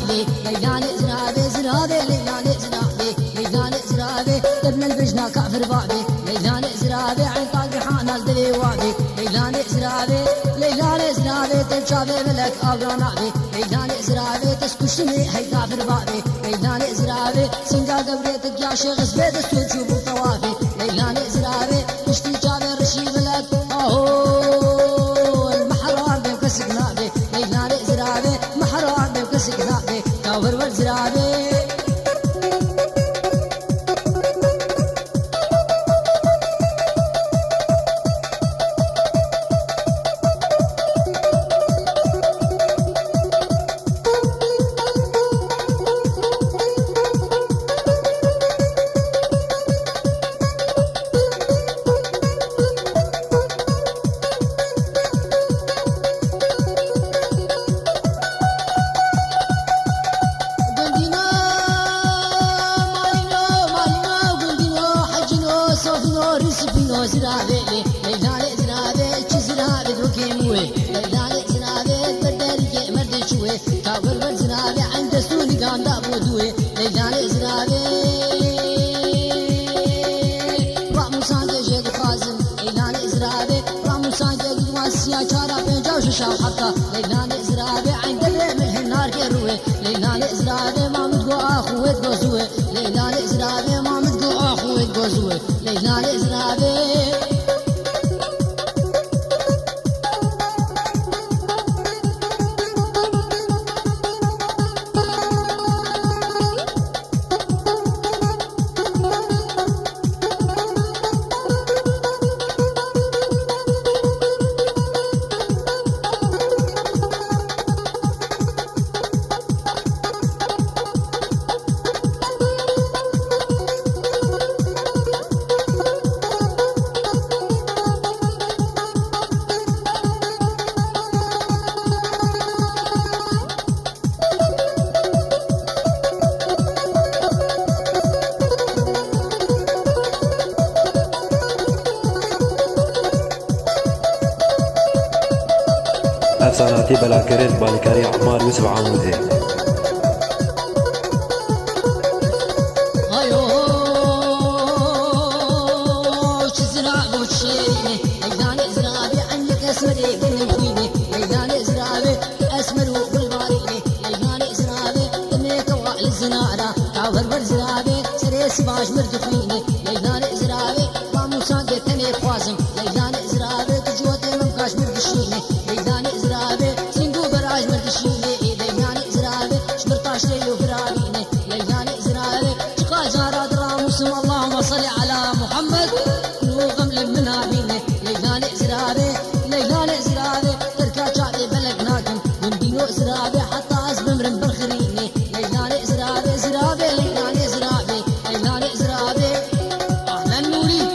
لي ليلان زرابي زرابي ليلان زرابي ليلان زرابي ابن البجنة كافر بابي ليلان زرابي عين طاقي حانا الدلي وابي ليلان زرابي ليلان زرابي تبشابي ملك أبرانابي ليلان زرابي تسكشني هي كافر بابي ليلان زرابي سنجا قبريتك يا شيخ زبيد استوجوب طوافي ليلان زرابي تشتي جابي رشي ملك أهو المحرار بيوكسك نابي ليلان زرابي محرار بيوكسك نابي كافر والزرابي زرابي ليلان زرابي زرابي دروكيموي ليلان زرابي بدرجة مردي شوي كابر زرابي عند سوني كان دابودوي ليلان زرابي رامو سانجا جيد قاسم ليلان زرابي رامو سانجا قواسيا شارع بيجاوش شاو حقا ليلان زرابي عند الرمل النار كروي ليلان زرابي ما متقو اخوي تقوزوي ليلان زرابي ما متقو اخوي تقوزوي ليلان زرابي أفساناتي بلاكرين بالكاري عمار يوسف عمودي باش مردفيني ليلان زرابي رامو سانجي تني خوازم ليلان زرابي تجوتي من كاش مردشيني ليلان زرابي سنجو براج مردشيني ليلان زرابي شمرطاش ليلو فرابيني ليلان زرابي شقا جارات راموسم اللهم صل على محمد نوغم لمنا بيني ليلان زرابي ليلان زرابي تركا شعبي بلقناكم من دينو زرابي حتى أزم مرم برخريني ليلان زرابي زرابي ليلان زرابي ليلان زرابي أهلا نوري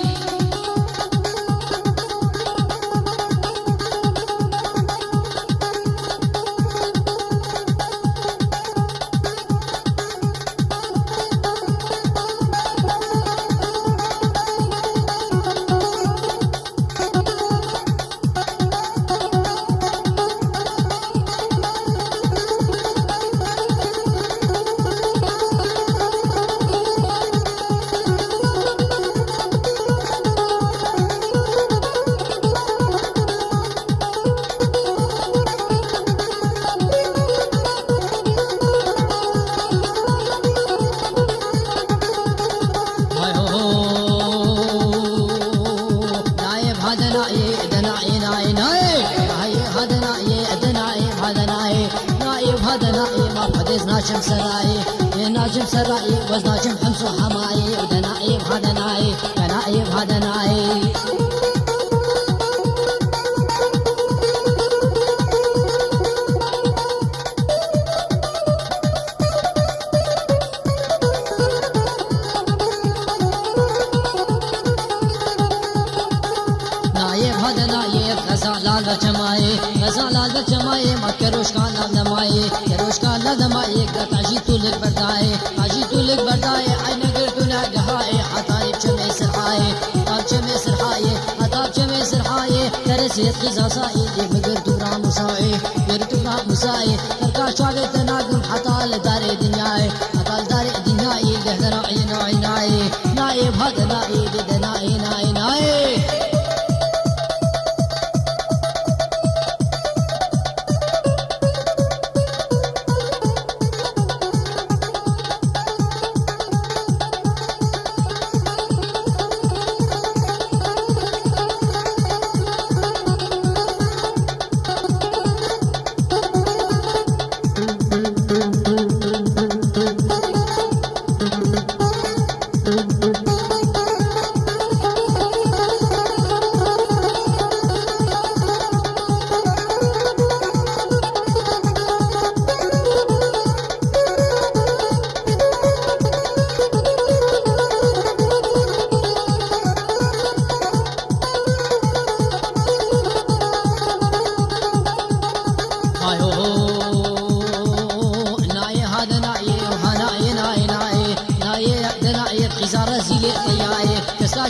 ناجم سراي ناجم سراي وز ناجم حمص وحماي ودنايب هذا ناي دنايب هذا ناي نايب هذا نايب غزال الجماي غزال الجماي ما كروش كان نماي كروش كان نماي قطع جيتو لك برداي جيتو لك برداي عين قرتو نقهاي حطايب شمي سرحاي طاب شمي سرحاي طاب شمي سرحاي ترسيت غزاساي مقرتو براموساي قرتو براموساي تركا شوالي تناقم حطال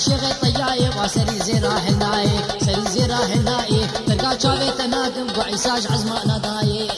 عاشق طياي وسري زيرا هناي سري زيرا هناي ترقى شافي تناقم وعيساج عزمة نضاي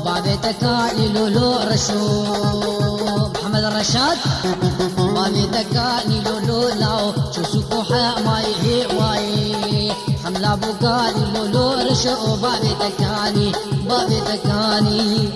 بابي تكالي لولو رشو محمد الرشاد بابي تكالي لولو لاو شو سكوحة ما يهي واي حملة بوكالي لولو رشو بابي تكالي بابي تكالي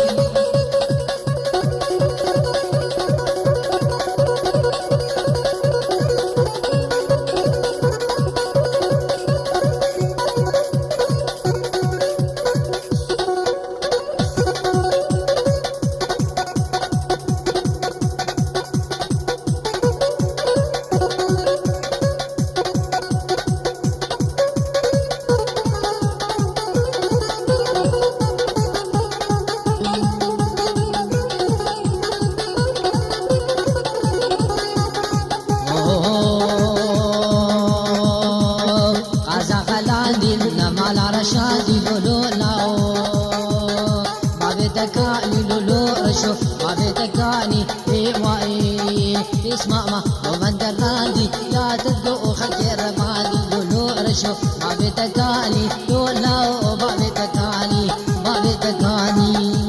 شادي لولو لاو بابي تكاني لولو رشو بابي تكاني في واي اسمع ما ومن درادي لا تدقو خكير مالي لولو رشو بابي تكاني لولو بابي تكاني بابي تكاني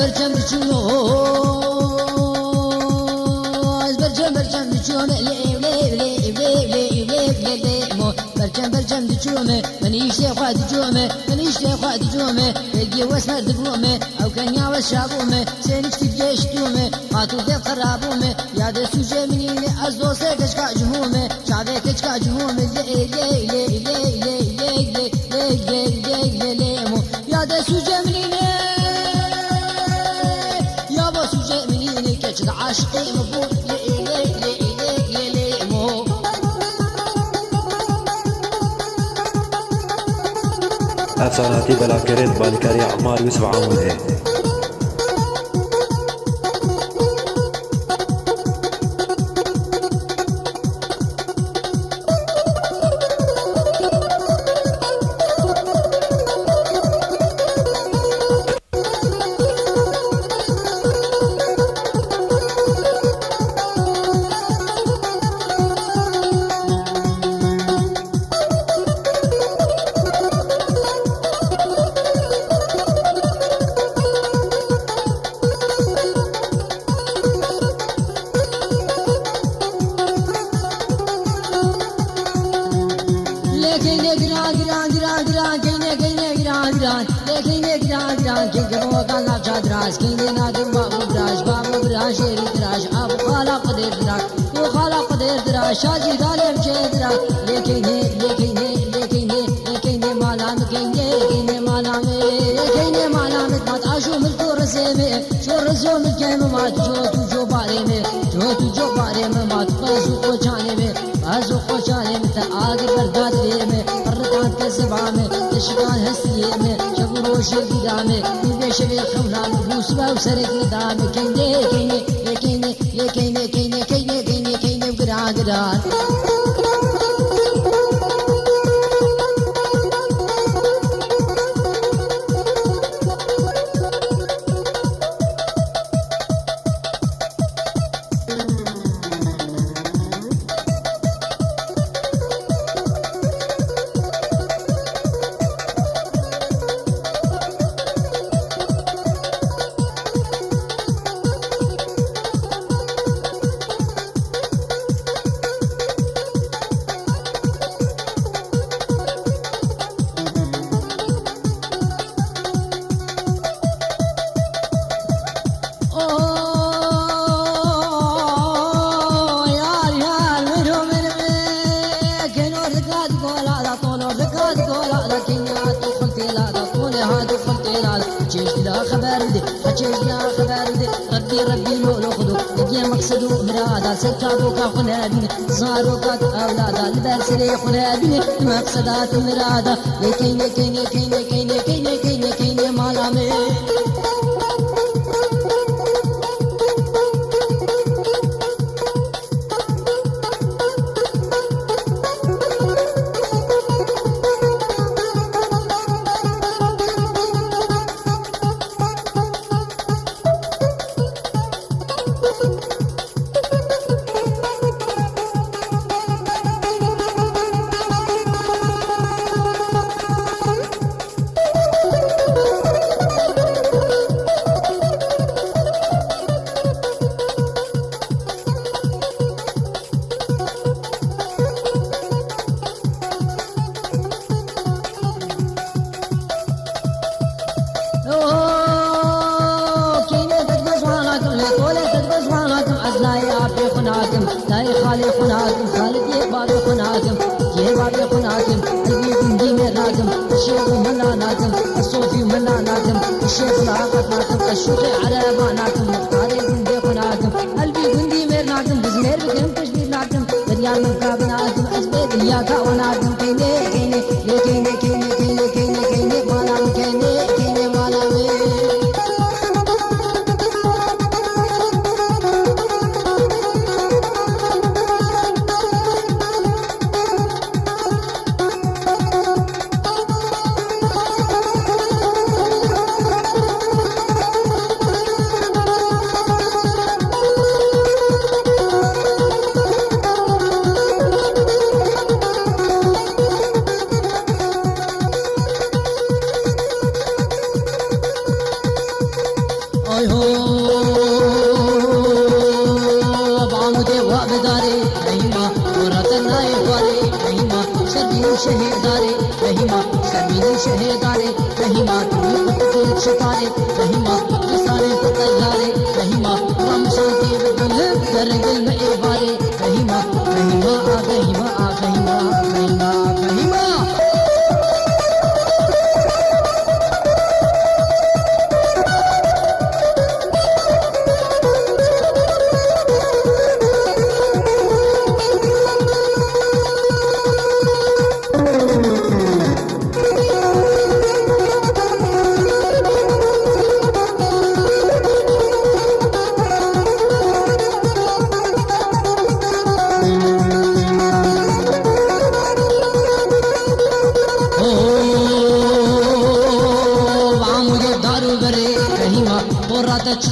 برجم بچوم لي مو برجم بچوم منيش خاد جومه يجي واسمر دبومه او كنيا وشابومه سينك تجيش تومه قاتو دي خرابومه يا ده سوجه مني ازوسه كشكا جمومه شعبه كشكا جمومه لي مو يا ده سوجه مني يا بو سوجه مني كشكا عاشقي مبور أفساناتي بلاكرين بالكاري عمار يوسف عمودي. شاجي ظالم جدرا لكيني مالام ما تعشو ملكو رزمي شو رزو ملكيم ما جو باريم ما تفازو خوشاني تآغر برداد ليرمي الردان كزبامي تشبان هسيمي شبرو شبيدامي بيشبي خولامي بوسبا وسرق ندامي كيني بقران ربي لولو خدو يجي مقصدو مرادا سكادو كخنابين زارو كات أولادا البرسلي خنابين مقصدات مرادا كيني مالامي الشيخ لاقت ناكم الشوخي على باناكم مختاري بندي خناكم قلبي بندي مير ناكم بزمير بكم تشبير ناكم دريان من كابناكم أزبيد الياكا وناكم كيني مالام كيني مالامي شهداري رحيما سمين شهداري رحيما تقول شطاري رحيما لساني تطياري رحيما رمشانتي بدل درج المعباري رحيما رحيما رحيما رحيما رحيما رحيما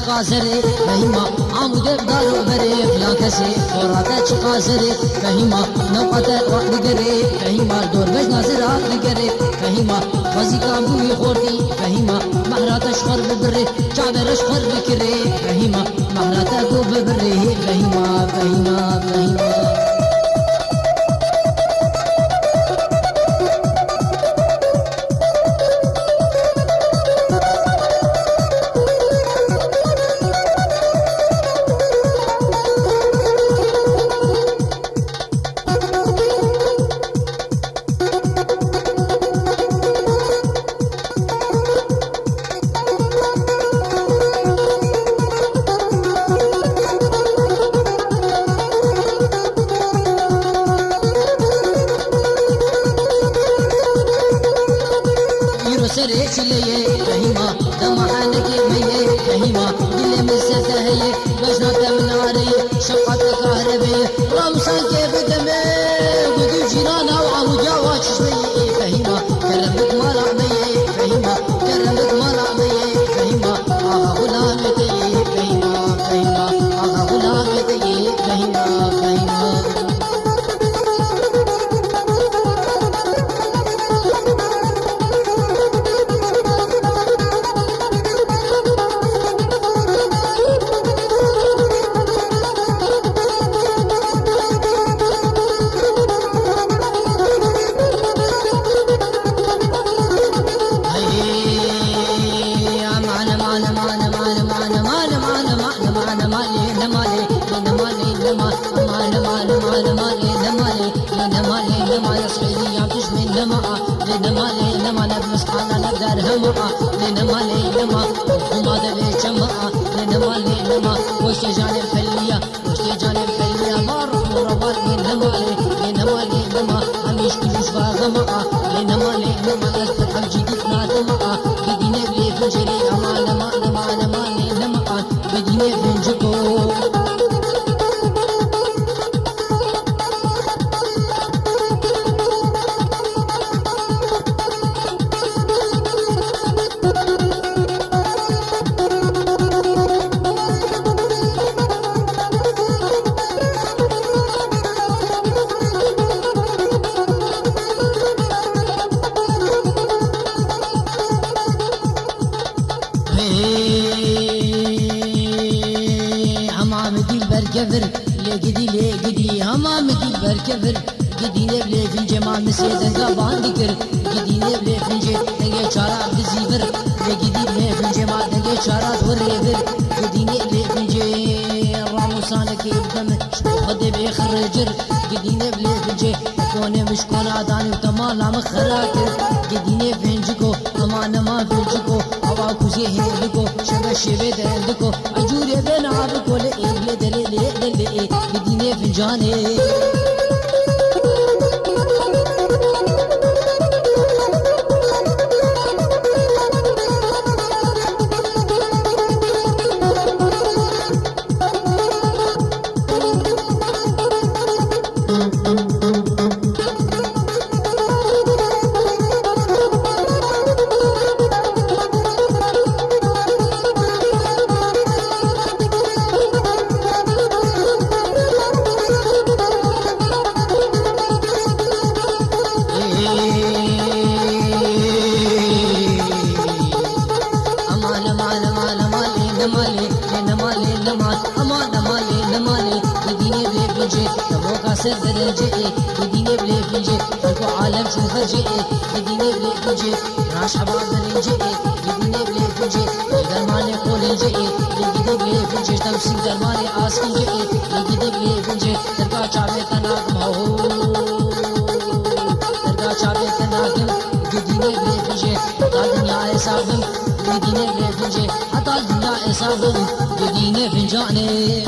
قازري فهيما عمود بدارو بري فلا كسي فراتا قازري فهيما نوقتا وقدري فهيما دور بج ناظرا دقري فهيما وزيكا بوي خورتي فهيما مهراتا شخر ببري شعبر شخر بكري فهيما مهراتا قو ببري فهيما فهيما فهيما وعالم شو فرجي بديني بلي فنجي راش حباب برنجي بديني بلي فنجي درماني قولنجي بديني بلي فنجي توسيق درماني آسفنجي بديني بلي فنجي ترقى شعبي تناقم هو ترقى شعبي تناقم بديني بلي فنجي حتى الدنيا إصابم بديني بلي فنجي حتى الدنيا إصابم بديني فنجاني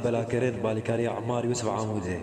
بلا كرين بالكاري عمار يوسف عمودي